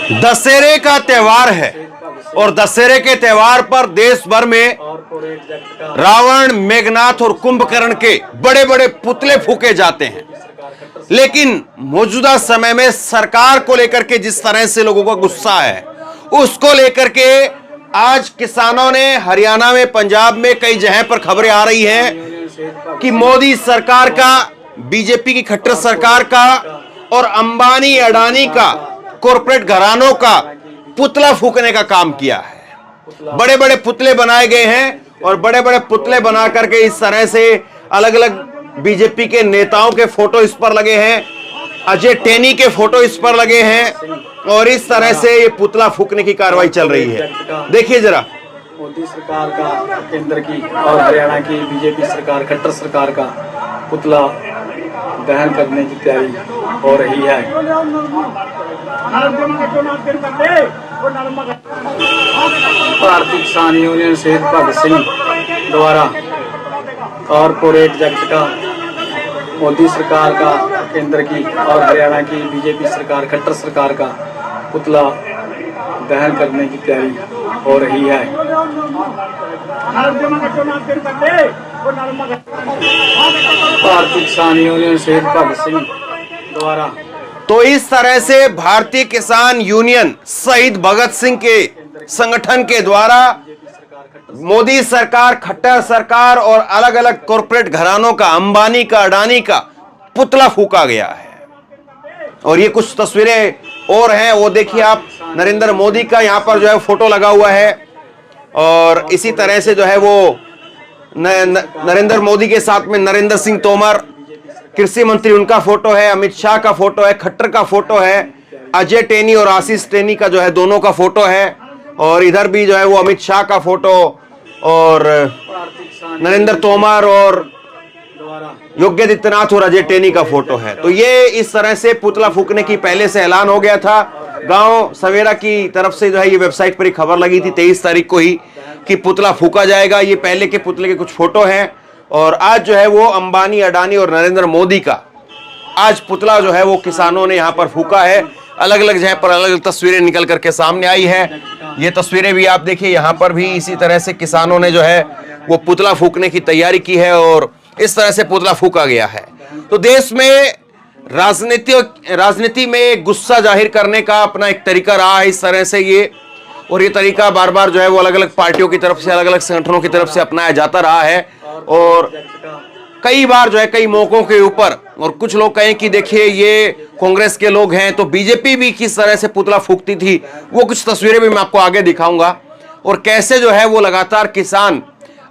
दशहरे का त्योहार है और दशहरे के त्योहार पर देश भर में रावण, मेघनाथ और कुंभकर्ण के बड़े बड़े पुतले फूके जाते हैं। लेकिन मौजूदा समय में सरकार को लेकर के जिस तरह से लोगों का गुस्सा है, उसको लेकर के आज किसानों ने हरियाणा में, पंजाब में कई जगह पर खबरें आ रही हैं कि मोदी सरकार का, बीजेपी की खट्टर सरकार का और अंबानी अडानी का, कॉर्पोरेट घरानों का पुतला फूकने का काम किया है। बड़े बड़े पुतले बनाए गए हैं और बड़े बड़े पुतले बना करके इस तरह से अलग अलग बीजेपी के नेताओं के फोटो इस पर लगे हैं, अजय टेनी के फोटो इस पर लगे हैं और इस तरह से ये पुतला फूकने की कार्रवाई चल रही है। देखिए जरा, मोदी सरकार का, केंद्र की और हरियाणा की बीजेपी सरकार, खट्टर सरकार का पुतला दहन करने की तैयारी हो रही है। भारतीय किसान यूनियन शहीद भगत सिंह द्वारा कॉर्पोरेट जगत का, मोदी सरकार का, केंद्र की और हरियाणा की बीजेपी सरकार, खट्टर सरकार का पुतला दहन करने की तैयारी हो रही है। भारतीय किसान यूनियन शहीद भगत सिंह द्वारा तो इस तरह से भारतीय किसान यूनियन शहीद भगत सिंह के संगठन के द्वारा मोदी सरकार, खट्टर सरकार और अलग अलग कॉर्पोरेट घरानों का, अंबानी का, अडानी का पुतला फूका गया है। और ये कुछ तस्वीरें और हैं, वो देखिए आप, नरेंद्र मोदी का यहाँ पर जो है फोटो लगा हुआ है और इसी तरह से जो है वो नरेंद्र मोदी के साथ में नरेंद्र सिंह तोमर, कृषि मंत्री, उनका फोटो है, अमित शाह का फोटो है, खट्टर का फोटो है, अजय टेनी और आशीष टेनी का जो है दोनों का फोटो है और इधर भी जो है वो अमित शाह का फोटो और नरेंद्र तोमर और योगी आदित्यनाथ और अजय टेनी का फोटो है। तो ये इस तरह से पुतला फूकने की पहले से ऐलान हो गया था। गांव सवेरा की तरफ से जो है ये वेबसाइट पर ही खबर लगी थी 23 तारीख को ही कि पुतला फूका जाएगा। ये पहले के पुतले के कुछ फोटो हैं और आज जो है वो अंबानी, अडानी और नरेंद्र मोदी का आज पुतला जो है वो किसानों ने यहाँ पर फूका है। अलग अलग जगह पर अलग अलग तस्वीरें निकल करके सामने आई है। ये तस्वीरें भी आप देखिए, यहाँ पर भी इसी तरह से किसानों ने जो है वो पुतला फूकने की तैयारी की है और इस तरह से पुतला फूका गया है। तो देश में राजनीति में गुस्सा जाहिर करने का अपना एक तरीका रहा है इस तरह से ये, और ये तरीका बार बार जो है वो अलग अलग पार्टियों की तरफ से, अलग अलग संगठनों की तरफ से अपनाया जाता रहा है और कई बार जो है कई मौकों के ऊपर, और कुछ लोग कहें कि देखिए ये कांग्रेस के लोग हैं तो बीजेपी भी किस तरह से पुतला फूकती थी, वो कुछ तस्वीरें भी मैं आपको आगे दिखाऊंगा और कैसे जो है वो लगातार किसान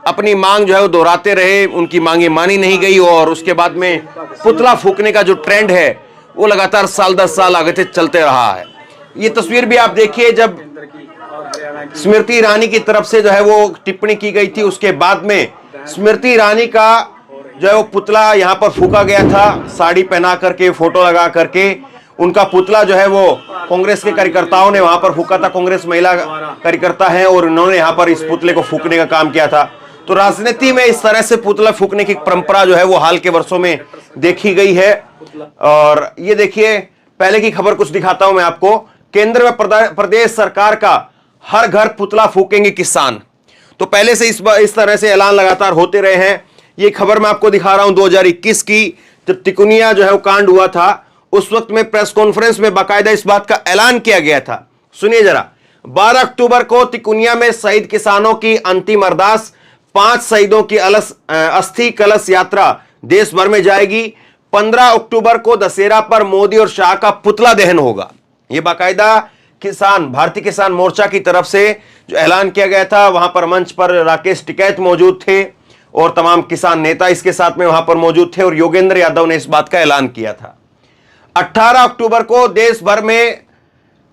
अपनी मांग जो है वो दोहराते रहे, उनकी मांगे मानी नहीं गई और उसके बाद में पुतला फूकने का जो ट्रेंड है वो लगातार साल 10 साल आगे से चलते रहा है। ये तस्वीर भी आप देखिए, जब स्मृति ईरानी की तरफ से जो है वो टिप्पणी की गई थी, उसके बाद में स्मृति ईरानी का जो है वो पुतला यहाँ पर फूका गया था, साड़ी पहना करके, फोटो लगा करके उनका पुतला जो है वो कांग्रेस के कार्यकर्ताओं ने वहां पर फूका था। कांग्रेस महिला कार्यकर्ता हैं और उन्होंने यहाँ पर इस पुतले को फूकने का काम किया था। तो राजनीति में इस तरह से पुतला फूकने की परंपरा जो है वो हाल के वर्षों में देखी गई है। और ये देखिए, पहले की खबर कुछ दिखाता हूं मैं आपको। केंद्र में प्रदेश सरकार का हर घर पुतला फूकेंगे किसान। तो पहले से इस तरह से ऐलान लगातार होते रहे हैं। ये खबर मैं आपको दिखा रहा हूं 2021 की, जब तिकोनिया जो है वो कांड हुआ था, उस वक्त में प्रेस कॉन्फ्रेंस में बाकायदा इस बात का ऐलान किया गया था। सुनिए जरा, 12 अक्टूबर को तिकोनिया में शहीद किसानों की अंतिम अरदास, 5 शहीदों की अस्थि कलश यात्रा देश भर में जाएगी। 15 अक्टूबर को दशहरा पर मोदी और शाह का पुतला दहन होगा। यह बाकायदा किसान, भारतीय किसान मोर्चा की तरफ से जो ऐलान किया गया था। वहां पर मंच पर राकेश टिकैत मौजूद थे और तमाम किसान नेता इसके साथ में वहां पर मौजूद थे और योगेंद्र यादव ने इस बात का ऐलान किया था। 18 अक्टूबर को देश भर में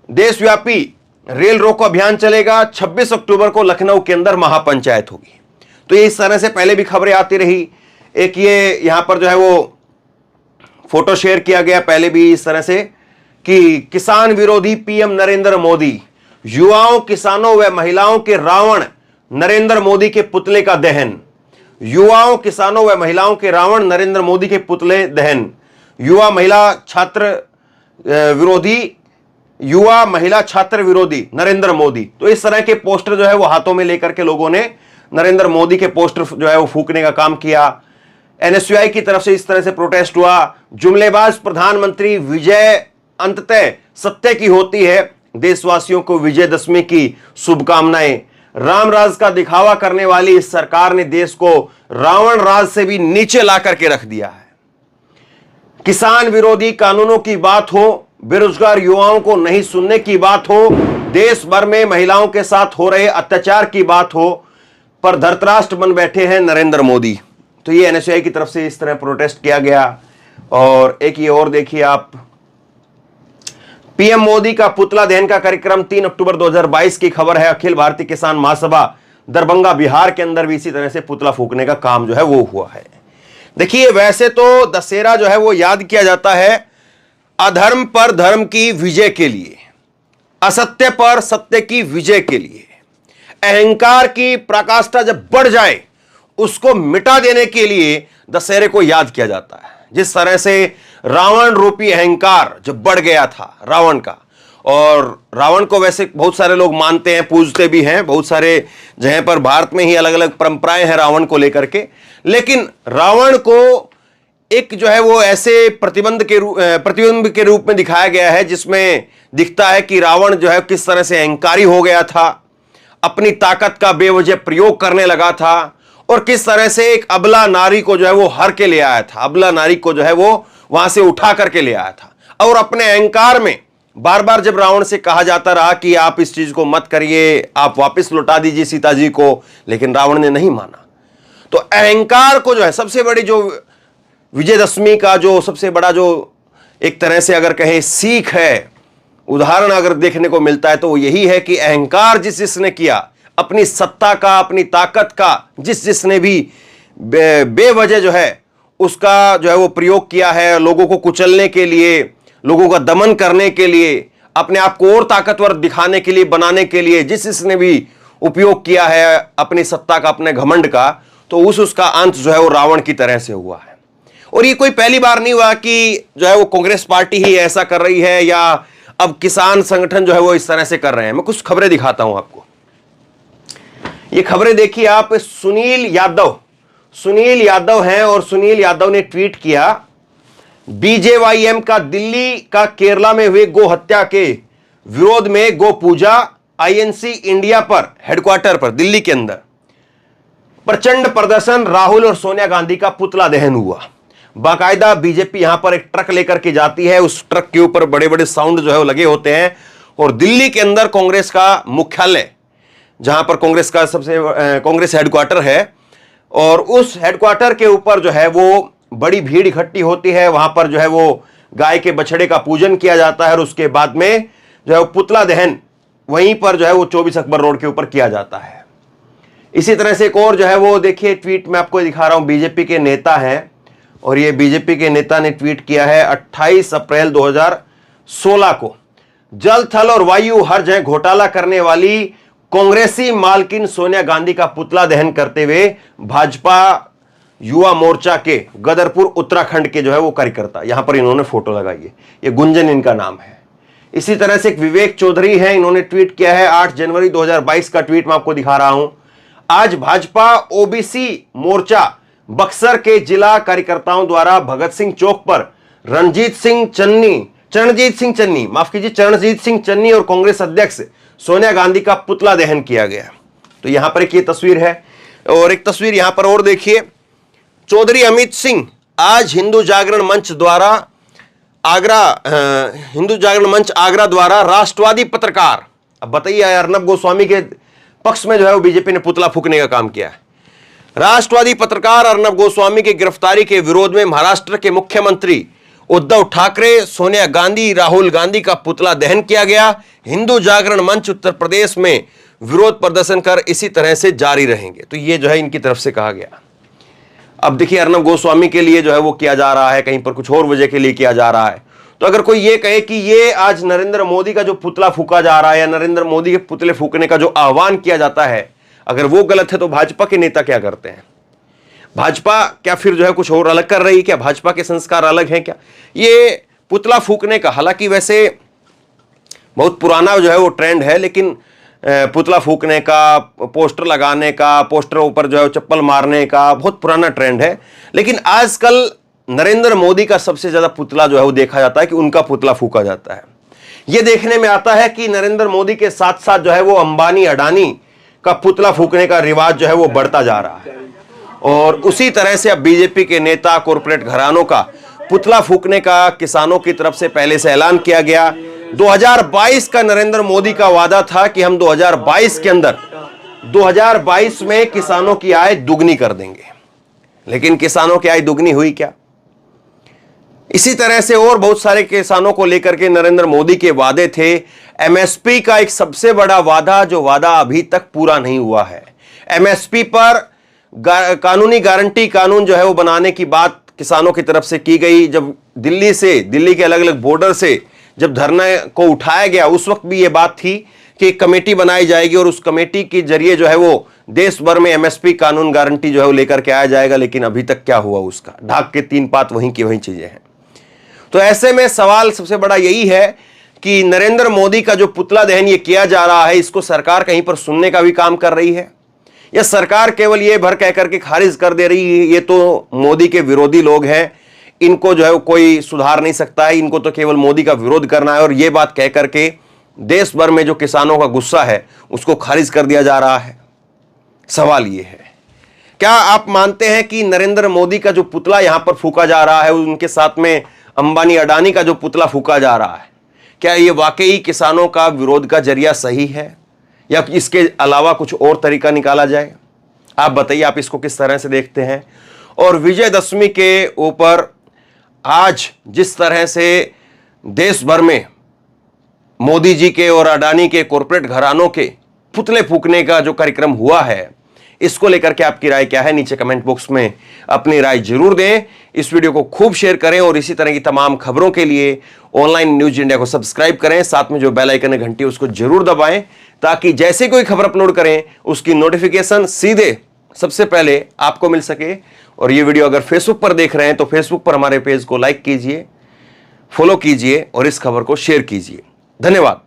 देशव्यापी रेल रोको अभियान चलेगा। 26 अक्टूबर को लखनऊ के अंदर महापंचायत होगी। तो ये इस तरह से पहले भी खबरें आती रही। एक ये यहां पर जो है वो फोटो शेयर किया गया पहले भी इस तरह से कि किसान विरोधी पीएम नरेंद्र मोदी, युवाओं, किसानों व महिलाओं के रावण नरेंद्र मोदी के पुतले का दहन। युवाओं, किसानों व महिलाओं के रावण नरेंद्र मोदी के पुतले दहन। युवा, महिला, छात्र विरोधी युवा महिला छात्र विरोधी नरेंद्र मोदी। तो इस तरह के पोस्टर जो है वो हाथों में लेकर के लोगों ने नरेंद्र मोदी के पोस्टर जो है वो फूंकने का काम किया। एनएसयूआई की तरफ से इस तरह से प्रोटेस्ट हुआ। जुमलेबाज प्रधानमंत्री विजय अंततः सत्य की होती है, देशवासियों को विजयदशमी की शुभकामनाएं। राम राज का दिखावा करने वाली इस सरकार ने देश को रावण राज से भी नीचे ला करके रख दिया है। किसान विरोधी कानूनों की बात हो, बेरोजगार युवाओं को नहीं सुनने की बात हो, देश भर में महिलाओं के साथ हो रहे अत्याचार की बात हो, पर धृतराष्ट्र बन बैठे हैं नरेंद्र मोदी। तो ये एनएसयूआई की तरफ से इस तरह प्रोटेस्ट किया गया। और एक ये और देखिए आप, पीएम मोदी का पुतला दहन का कार्यक्रम 3 अक्टूबर 2022 की खबर है। अखिल भारतीय किसान महासभा दरभंगा बिहार के अंदर भी इसी तरह से पुतला फूंकने का काम जो है वो हुआ है। देखिए वैसे तो दशहरा जो है वो याद किया जाता है अधर्म पर धर्म की विजय के लिए, असत्य पर सत्य की विजय के लिए। अहंकार की पराकाष्ठा जब बढ़ जाए उसको मिटा देने के लिए दशहरे को याद किया जाता है। जिस तरह से रावण रूपी अहंकार जब बढ़ गया था रावण का, और रावण को वैसे बहुत सारे लोग मानते हैं, पूजते भी हैं, बहुत सारे जगह पर भारत में ही अलग अलग परंपराएं हैं रावण को लेकर के। लेकिन रावण को एक जो है वो ऐसे प्रतिबिंब के रूप में दिखाया गया है जिसमें दिखता है कि रावण जो है किस तरह से अहंकारी हो गया था, अपनी ताकत का बेवजह प्रयोग करने लगा था, और किस तरह से एक अबला नारी को जो है वो हर के ले आया था, अबला नारी को जो है वो वहां से उठा करके ले आया था। और अपने अहंकार में बार बार जब रावण से कहा जाता रहा कि आप इस चीज को मत करिए, आप वापस लौटा दीजिए सीता जी को, लेकिन रावण ने नहीं माना। तो अहंकार को जो है सबसे बड़ी जो विजयदशमी का जो सबसे बड़ा जो एक तरह से अगर कहें सीख है, उदाहरण अगर देखने को मिलता है तो वो यही है कि अहंकार जिसने किया, अपनी सत्ता का, अपनी ताकत का जिसने भी बेवजह जो है उसका जो है वो प्रयोग किया है, लोगों को कुचलने के लिए, लोगों का दमन करने के लिए, अपने आप को और ताकतवर दिखाने के लिए, बनाने के लिए जिसने भी उपयोग किया है अपनी सत्ता का, अपने घमंड का, तो उसका अंत जो है वो रावण की तरह से हुआ है। और ये कोई पहली बार नहीं हुआ कि जो है वो कांग्रेस पार्टी ही ऐसा कर रही है या अब किसान संगठन जो है वो इस तरह से कर रहे हैं। मैं कुछ खबरें दिखाता हूं आपको। ये खबरें देखिए आप। सुनील यादव हैं और सुनील यादव ने ट्वीट किया, बीजेवाईएम का दिल्ली का केरला में हुए गो हत्या के विरोध में गो पूजा, आईएनसी इंडिया पर हेडक्वार्टर पर दिल्ली के अंदर प्रचंड प्रदर्शन, राहुल और सोनिया गांधी का पुतला दहन हुआ। बाकायदा बीजेपी यहां पर एक ट्रक लेकर के जाती है, उस ट्रक के ऊपर बड़े बड़े साउंड जो है वो लगे होते हैं, और दिल्ली के अंदर कांग्रेस का मुख्यालय, जहां पर कांग्रेस हेडक्वार्टर है, और उस हेडक्वार्टर के ऊपर जो है वो बड़ी भीड़ इकट्ठी होती है। वहां पर जो है वो गाय के बछड़े का पूजन किया जाता है और उसके बाद में जो है वो पुतला दहन वहीं पर जो है वो 24 अकबर रोड के ऊपर किया जाता है। इसी तरह से एक और जो है वो देखिए ट्वीट में आपको दिखा रहा हूं, बीजेपी के नेता हैं, और ये बीजेपी के नेता ने ट्वीट किया है 28 अप्रैल 2016 को, जल थल और वायु हर जगह घोटाला करने वाली कांग्रेसी मालकिन सोनिया गांधी का पुतला दहन करते हुए भाजपा युवा मोर्चा के गदरपुर उत्तराखंड के जो है वो कार्यकर्ता, यहां पर इन्होंने फोटो लगाई है, ये गुंजन इनका नाम है। इसी तरह से एक विवेक चौधरी है, इन्होंने ट्वीट किया है 8 जनवरी 2022 का ट्वीट मैं आपको दिखा रहा हूं। आज भाजपा ओबीसी मोर्चा बक्सर के जिला कार्यकर्ताओं द्वारा भगत सिंह चौक पर चरणजीत सिंह चन्नी और कांग्रेस अध्यक्ष सोनिया गांधी का पुतला दहन किया गया। तो यहां पर एक ये तस्वीर है, और एक तस्वीर यहां पर और देखिए, चौधरी अमित सिंह आज हिंदू जागरण मंच आगरा द्वारा राष्ट्रवादी पत्रकार, अब बताइए अर्नब गोस्वामी के पक्ष में जो है वो बीजेपी ने पुतला फूंकने का काम किया है। राष्ट्रवादी पत्रकार अर्नब गोस्वामी की गिरफ्तारी के विरोध में महाराष्ट्र के मुख्यमंत्री उद्धव ठाकरे, सोनिया गांधी, राहुल गांधी का पुतला दहन किया गया। हिंदू जागरण मंच उत्तर प्रदेश में विरोध प्रदर्शन कर इसी तरह से जारी रहेंगे। तो ये जो है इनकी तरफ से कहा गया। अब देखिए अर्नब गोस्वामी के लिए जो है वो किया जा रहा है, कहीं पर कुछ और वजह के लिए किया जा रहा है। तो अगर कोई ये कहे कि ये आज नरेंद्र मोदी का जो पुतला फूका जा रहा है या नरेंद्र मोदी के पुतले फूकने का जो आह्वान किया जाता है, अगर वो गलत है तो भाजपा के नेता क्या करते हैं? भाजपा क्या फिर जो है कुछ और अलग कर रही है क्या? भाजपा के संस्कार अलग हैं क्या? ये पुतला फूकने का, हालांकि वैसे बहुत पुराना जो है वो ट्रेंड है, लेकिन पुतला फूकने का, पोस्टर लगाने का, पोस्टरों ऊपर जो है चप्पल मारने का बहुत पुराना ट्रेंड है। लेकिन आजकल नरेंद्र मोदी का सबसे ज्यादा पुतला जो है वो देखा जाता है कि उनका पुतला फूका जाता है। यह देखने में आता है कि नरेंद्र मोदी के साथ साथ जो है वो अंबानी अडानी का पुतला फूकने का रिवाज जो है वो बढ़ता जा रहा है। और उसी तरह से अब बीजेपी के नेता, कॉरपोरेट घरानों का पुतला फूकने का किसानों की तरफ से पहले से ऐलान किया गया। 2022 का नरेंद्र मोदी का वादा था कि हम 2022 के अंदर 2022 में किसानों की आय दुगनी कर देंगे, लेकिन किसानों की आय दुगनी हुई क्या? इसी तरह से और बहुत सारे किसानों को लेकर के नरेंद्र मोदी के वादे थे। एमएसपी का एक सबसे बड़ा वादा, जो वादा अभी तक पूरा नहीं हुआ है। एमएसपी पर कानूनी गारंटी कानून जो है वो बनाने की बात किसानों की तरफ से की गई। जब दिल्ली के अलग अलग बॉर्डर से जब धरना को उठाया गया, उस वक्त भी ये बात थी कि एक कमेटी बनाई जाएगी और उस कमेटी के जरिए जो है वो देश भर में एमएसपी कानून गारंटी जो है वो लेकर के आया जाएगा। लेकिन अभी तक क्या हुआ उसका? ढाक के 3 पात वहीं की वहीं चीजें हैं। तो ऐसे में सवाल सबसे बड़ा यही है कि नरेंद्र मोदी का जो पुतला दहन ये किया जा रहा है, इसको सरकार कहीं पर सुनने का भी काम कर रही है या सरकार केवल ये भर कह करके खारिज कर दे रही है ये तो मोदी के विरोधी लोग हैं, इनको जो है कोई सुधार नहीं सकता है, इनको तो केवल मोदी का विरोध करना है, और ये बात कह करके देश भर में जो किसानों का गुस्सा है उसको खारिज कर दिया जा रहा है। सवाल ये है, क्या आप मानते हैं कि नरेंद्र मोदी का जो पुतला यहां पर फूका जा रहा है, उनके साथ में अंबानी अडानी का जो पुतला फूका जा रहा है, क्या ये वाकई किसानों का विरोध का जरिया सही है या इसके अलावा कुछ और तरीका निकाला जाए? आप बताइए, आप इसको किस तरह से देखते हैं? और विजयदशमी के ऊपर आज जिस तरह से देश भर में मोदी जी के और अडानी के कॉरपोरेट घरानों के पुतले फूकने का जो कार्यक्रम हुआ है, इसको लेकर के आपकी राय क्या है? नीचे कमेंट बॉक्स में अपनी राय जरूर दें। इस वीडियो को खूब शेयर करें और इसी तरह की तमाम खबरों के लिए ऑनलाइन न्यूज इंडिया को सब्सक्राइब करें। साथ में जो बेल आइकन है घंटी उसको जरूर दबाएं, ताकि जैसे कोई खबर अपलोड करें उसकी नोटिफिकेशन सीधे सबसे पहले आपको मिल सके। और ये वीडियो अगर फेसबुक पर देख रहे हैं तो फेसबुक पर हमारे पेज को लाइक कीजिए, फॉलो कीजिए और इस खबर को शेयर कीजिए। धन्यवाद।